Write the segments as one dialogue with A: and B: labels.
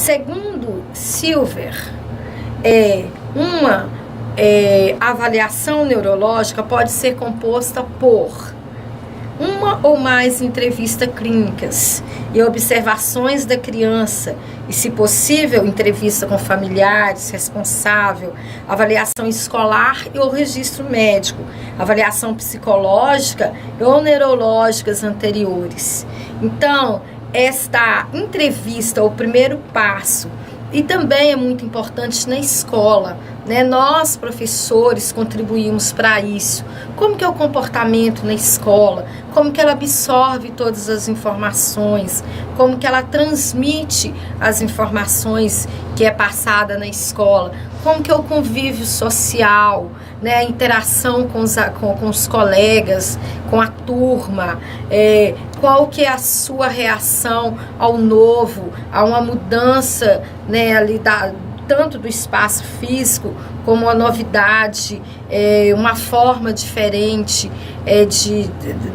A: Segundo Silver, uma avaliação neurológica pode ser composta por uma ou mais entrevistas clínicas e observações da criança e, se possível, entrevista com familiares, responsável, avaliação escolar e o registro médico, avaliação psicológica ou neurológicas anteriores. Então, esta entrevista é o primeiro passo e também é muito importante na escola, né? Nós, professores, contribuímos para isso. Como que é o comportamento na escola? Como que ela absorve todas as informações? Como que ela transmite as informações que é passada na escola? Como que é o convívio social, né? A interação com os colegas, com a turma, qual que é a sua reação ao novo, a uma mudança, né, ali tanto do espaço físico como a novidade, uma forma diferente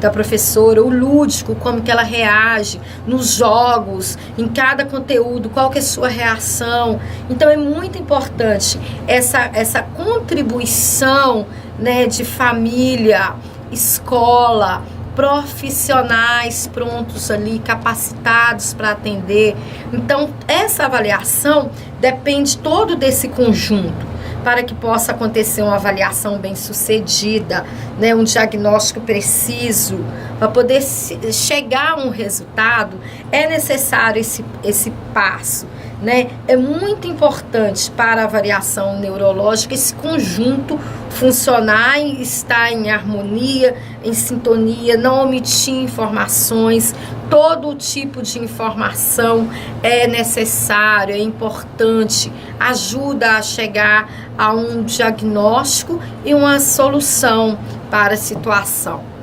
A: da professora, o lúdico, como que ela reage nos jogos, em cada conteúdo, qual que é a sua reação. Então é muito importante essa contribuição, né, de família, escola, profissionais prontos ali, capacitados para atender. Então, essa avaliação depende todo desse conjunto para que possa acontecer uma avaliação bem sucedida, né, um diagnóstico preciso. Para poder chegar a um resultado, é necessário esse passo, né? É muito importante para a avaliação neurológica esse conjunto funcionar e estar em harmonia, em sintonia, não omitir informações. Todo tipo de informação é necessário, é importante, ajuda a chegar a um diagnóstico e uma solução para a situação.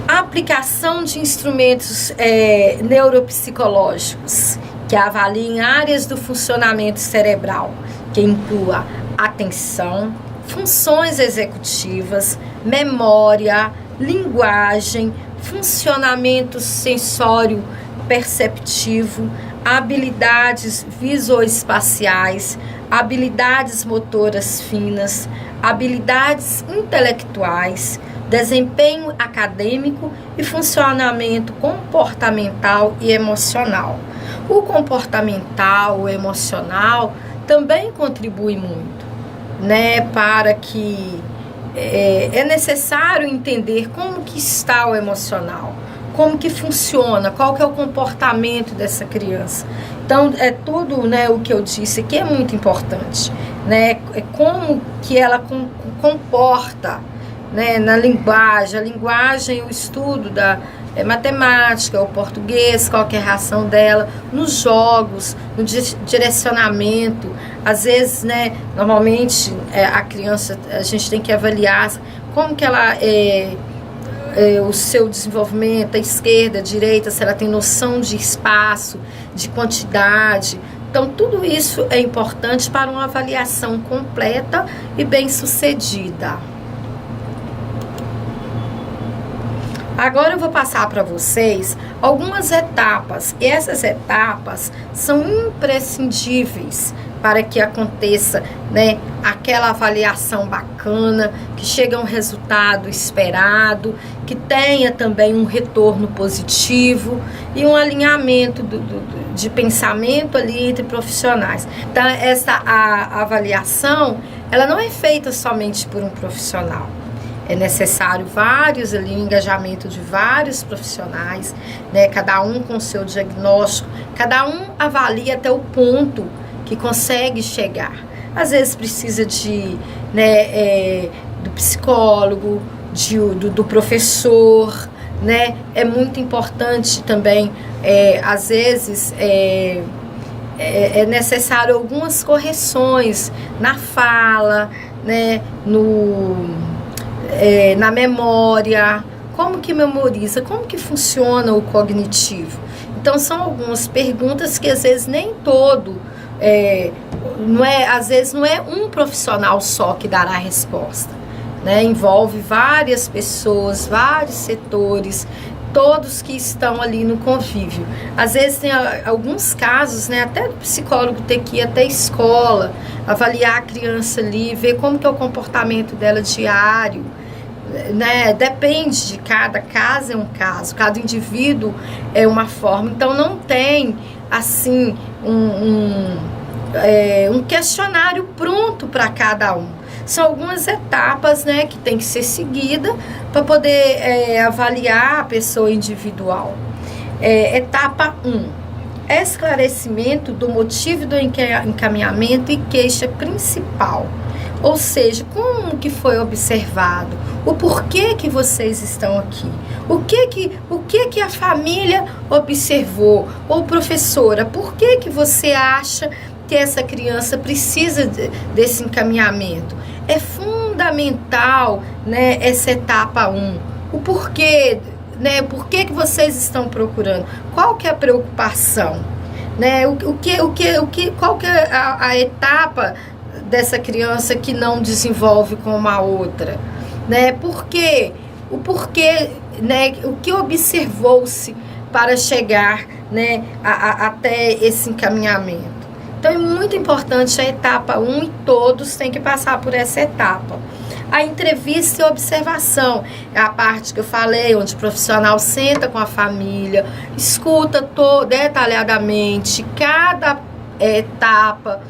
A: A aplicação de instrumentos neuropsicológicos que avaliem áreas do funcionamento cerebral, que inclua atenção, funções executivas, memória, linguagem, funcionamento sensório perceptivo, habilidades visoespaciais, habilidades motoras finas, habilidades intelectuais, desempenho acadêmico e funcionamento comportamental e emocional. O comportamental, o emocional, também contribui muito, né, para que é necessário entender como que está o emocional, como que funciona, qual que é o comportamento dessa criança. Então, tudo, né, o que eu disse aqui é muito importante, né, como que ela comporta, né, na linguagem, a linguagem, o estudo da matemática, o português, qual que é a reação dela, nos jogos, no direcionamento. Às vezes, né, normalmente a criança, a gente tem que avaliar como que ela o seu desenvolvimento, a esquerda, a direita, se ela tem noção de espaço, de quantidade. Então, tudo isso é importante para uma avaliação completa e bem-sucedida. Agora eu vou passar para vocês algumas etapas, e essas etapas são imprescindíveis para que aconteça, né, aquela avaliação bacana, que chegue a um resultado esperado, que tenha também um retorno positivo e um alinhamento de pensamento ali entre profissionais. Então, a avaliação, ela não é feita somente por um profissional. É necessário vários ali, o engajamento de vários profissionais, né, cada um com o seu diagnóstico, cada um avalia até o ponto que consegue chegar. Às vezes precisa do psicólogo, do professor, né? É muito importante também, às vezes é necessário algumas correções na fala, né? Na memória, como que memoriza, como que funciona o cognitivo. Então são algumas perguntas que às vezes nem todo, às vezes não é um profissional só que dará a resposta, né? Envolve várias pessoas, vários setores, todos que estão ali no convívio. Às vezes tem alguns casos, né, até o psicólogo ter que ir até a escola, avaliar a criança ali, ver como que é o comportamento dela diário, né? Depende de cada caso, é um caso, cada indivíduo é uma forma. Então não tem assim um questionário pronto para cada um. São algumas etapas, né, que tem que ser seguida para poder avaliar a pessoa individual. Etapa 1, esclarecimento do motivo do encaminhamento e queixa principal. Ou seja, como que foi observado, o porquê que vocês estão aqui, o que a família observou, ou professora, por que você acha que essa criança precisa desse encaminhamento. É fundamental, né, essa etapa 1. O porquê, né, por que vocês estão procurando? Qual que é a preocupação? Né? Qual que é a etapa dessa criança que não desenvolve como a outra? Né? O porquê, né, o que observou-se para chegar, né, até esse encaminhamento. Então é muito importante a etapa 1 e todos têm que passar por essa etapa. A entrevista e observação é a parte que eu falei, onde o profissional senta com a família, escuta detalhadamente cada etapa.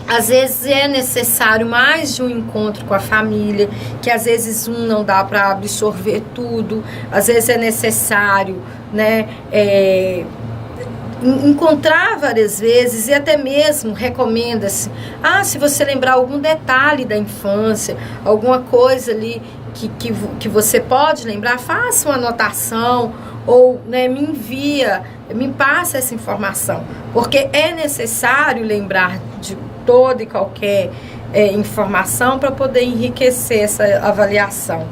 A: Às vezes é necessário mais de um encontro com a família, que às vezes não dá para absorver tudo, às vezes é necessário, né, encontrar várias vezes, e até mesmo recomenda-se, se você lembrar algum detalhe da infância, alguma coisa ali que você pode lembrar, faça uma anotação, ou, né, me passa essa informação, porque é necessário lembrar de toda e qualquer informação para poder enriquecer essa avaliação.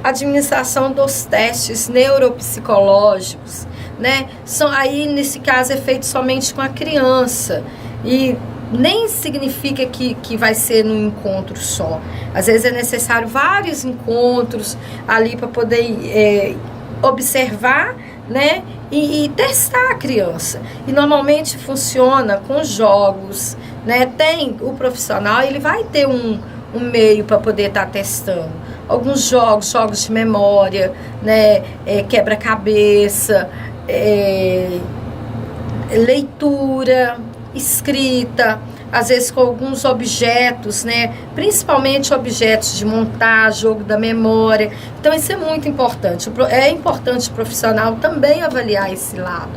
A: Administração dos testes neuropsicológicos, né? Aí, nesse caso, é feito somente com a criança e nem significa que vai ser num encontro só. Às vezes é necessário vários encontros ali para poder observar, né? E testar a criança. E normalmente funciona com jogos, né? Tem o profissional, ele vai ter um meio para poder estar testando. Alguns jogos de memória, né? Quebra-cabeça, leitura, escrita, às vezes com alguns objetos, né? Principalmente objetos de montar, jogo da memória. Então isso é muito importante. É importante o profissional também avaliar esse lado.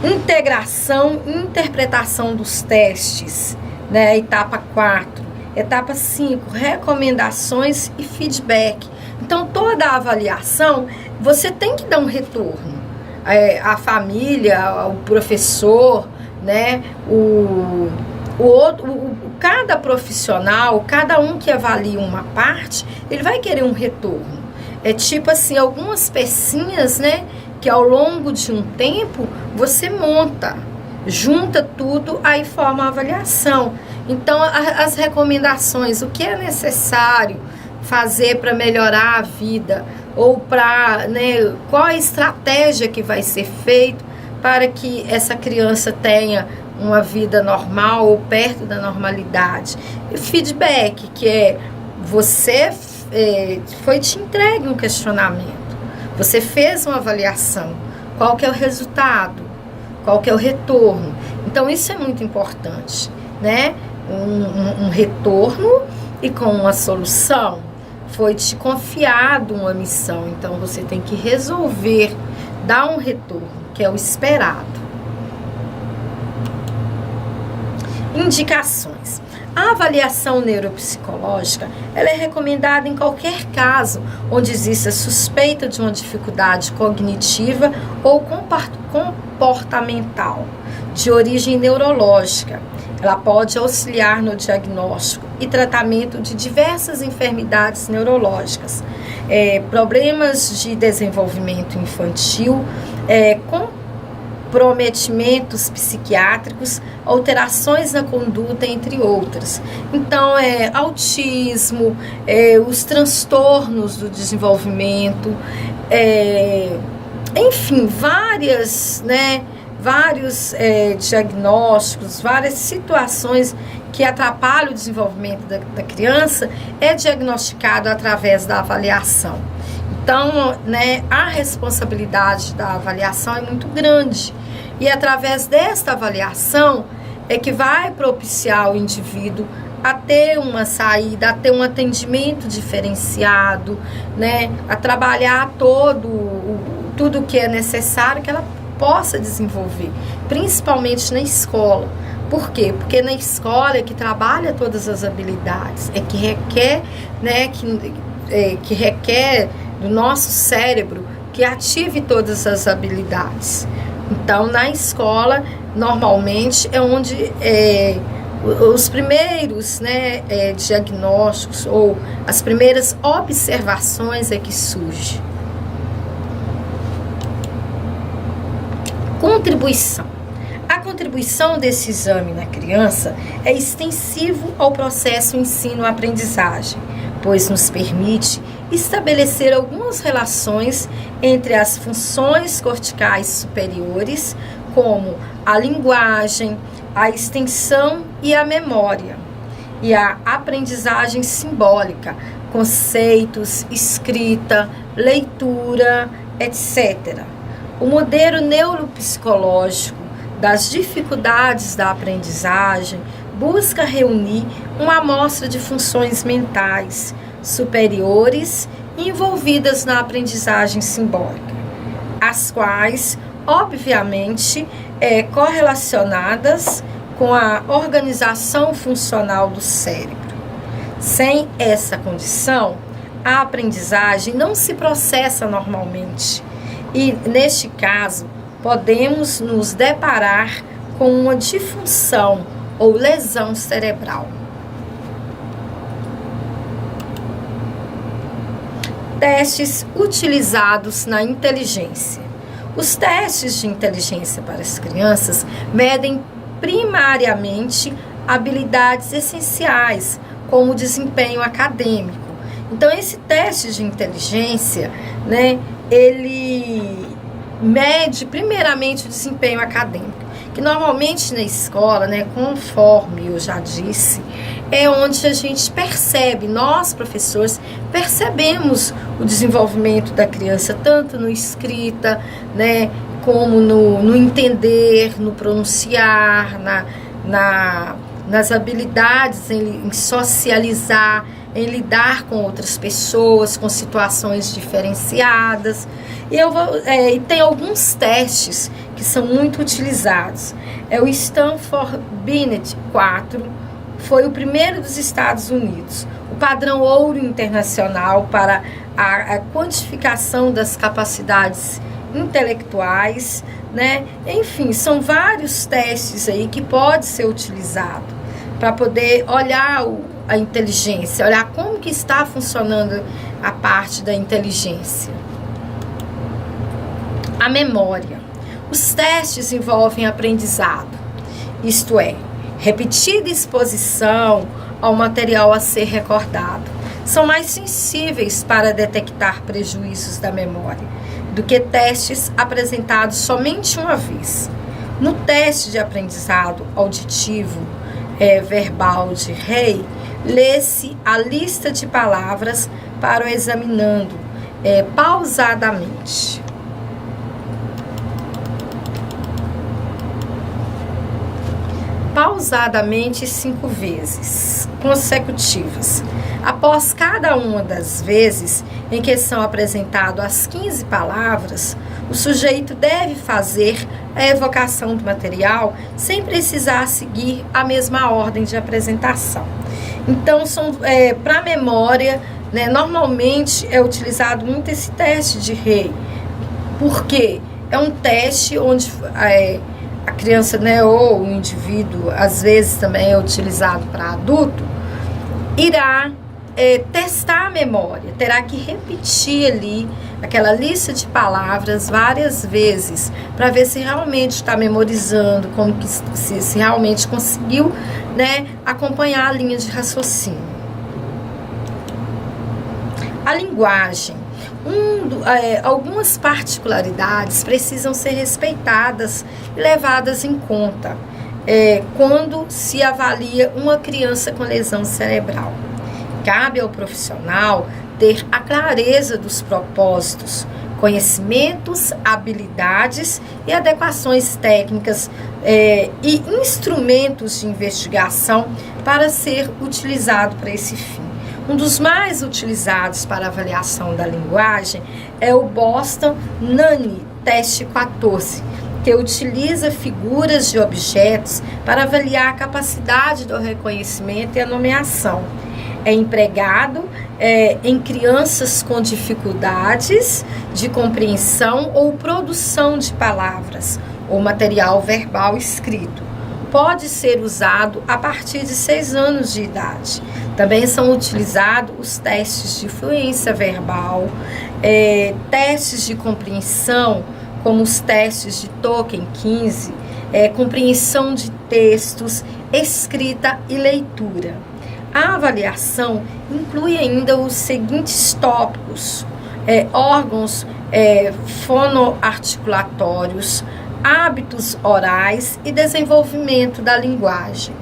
A: Integração e interpretação dos testes, né? Etapa 4. Etapa 5, recomendações e feedback. Então, toda a avaliação, você tem que dar um retorno. A família, o professor, né? Cada profissional, cada um que avalia uma parte, ele vai querer um retorno. É tipo assim, algumas pecinhas, né? Que ao longo de um tempo, você monta, junta tudo, aí forma a avaliação. Então, as recomendações, o que é necessário fazer para melhorar a vida, ou para, né, qual a estratégia que vai ser feita para que essa criança tenha uma vida normal ou perto da normalidade. E feedback, que é você foi te entregue um questionamento, você fez uma avaliação, qual que é o resultado, qual que é o retorno. Então isso é muito importante, né? Um retorno e com uma solução. Foi te confiado uma missão, então você tem que resolver, dar um retorno, que é o esperado. Indicações. A avaliação neuropsicológica, ela é recomendada em qualquer caso onde exista suspeita de uma dificuldade cognitiva ou comportamental de origem neurológica. Ela pode auxiliar no diagnóstico e tratamento de diversas enfermidades neurológicas, problemas de desenvolvimento infantil, comprometimentos psiquiátricos, alterações na conduta, entre outras. Então, autismo, os transtornos do desenvolvimento, enfim, vários diagnósticos, várias situações que atrapalham o desenvolvimento da criança, é diagnosticado através da avaliação. Então, a responsabilidade da avaliação é muito grande. E através desta avaliação é que vai propiciar o indivíduo a ter uma saída, a ter um atendimento diferenciado, a trabalhar tudo que é necessário que ela possa desenvolver, principalmente na escola. Por quê? Porque na escola é que trabalha todas as habilidades, é que requer, que requer do nosso cérebro que ative todas as habilidades. Então, na escola, normalmente é onde os primeiros diagnósticos ou as primeiras observações é que surge. Contribuição. A contribuição desse exame na criança é extensivo ao processo ensino-aprendizagem, pois nos permite estabelecer algumas relações entre as funções corticais superiores, como a linguagem, a extensão e a memória, e a aprendizagem simbólica, conceitos, escrita, leitura, etc. O modelo neuropsicológico das dificuldades da aprendizagem busca reunir uma amostra de funções mentais superiores envolvidas na aprendizagem simbólica, as quais, obviamente, correlacionadas com a organização funcional do cérebro. Sem essa condição, a aprendizagem não se processa normalmente e, neste caso, podemos nos deparar com uma disfunção ou lesão cerebral. Testes utilizados na inteligência. Os testes de inteligência para as crianças medem primariamente habilidades essenciais, como o desempenho acadêmico. Então, esse teste de inteligência, ele mede primeiramente o desempenho acadêmico, que normalmente na escola, conforme eu já disse, é onde a gente percebe, nós professores percebemos o desenvolvimento da criança, tanto no escrita, como no entender, no pronunciar, nas habilidades em socializar, em lidar com outras pessoas, com situações diferenciadas. E tem alguns testes que são muito utilizados. O Stanford Binet 4 foi o primeiro dos Estados Unidos. O padrão ouro internacional para a quantificação das capacidades intelectuais, Enfim, são vários testes aí que pode ser utilizado para poder olhar a inteligência, olhar como que está funcionando a parte da inteligência. A memória. Os testes envolvem aprendizado, isto é, repetida exposição ao material a ser recordado. São mais sensíveis para detectar prejuízos da memória do que testes apresentados somente uma vez. No teste de aprendizado auditivo verbal de Rey, lê-se a lista de palavras para o examinando pausadamente. Pausadamente 5 vezes consecutivas. Após cada uma das vezes em que são apresentadas as 15 palavras, o sujeito deve fazer a evocação do material sem precisar seguir a mesma ordem de apresentação. Então, para a memória, normalmente é utilizado muito esse teste de Rey, porque é um teste onde a criança, ou o indivíduo, às vezes também é utilizado para adulto, irá testar a memória, terá que repetir ali aquela lista de palavras várias vezes para ver se realmente está memorizando, como que se realmente conseguiu, né, acompanhar a linha de raciocínio. A linguagem. Algumas particularidades precisam ser respeitadas e levadas em conta quando se avalia uma criança com lesão cerebral. Cabe ao profissional ter a clareza dos propósitos, conhecimentos, habilidades e adequações técnicas e instrumentos de investigação para ser utilizado para esse fim. Um dos mais utilizados para avaliação da linguagem é o Boston NANI Teste 14, que utiliza figuras de objetos para avaliar a capacidade do reconhecimento e a nomeação. É empregado em crianças com dificuldades de compreensão ou produção de palavras ou material verbal escrito. Pode ser usado a partir de 6 anos de idade. Também são utilizados os testes de fluência verbal, testes de compreensão, como os testes de Token 15, compreensão de textos, escrita e leitura. A avaliação inclui ainda os seguintes tópicos: órgãos fonoarticulatórios, hábitos orais e desenvolvimento da linguagem.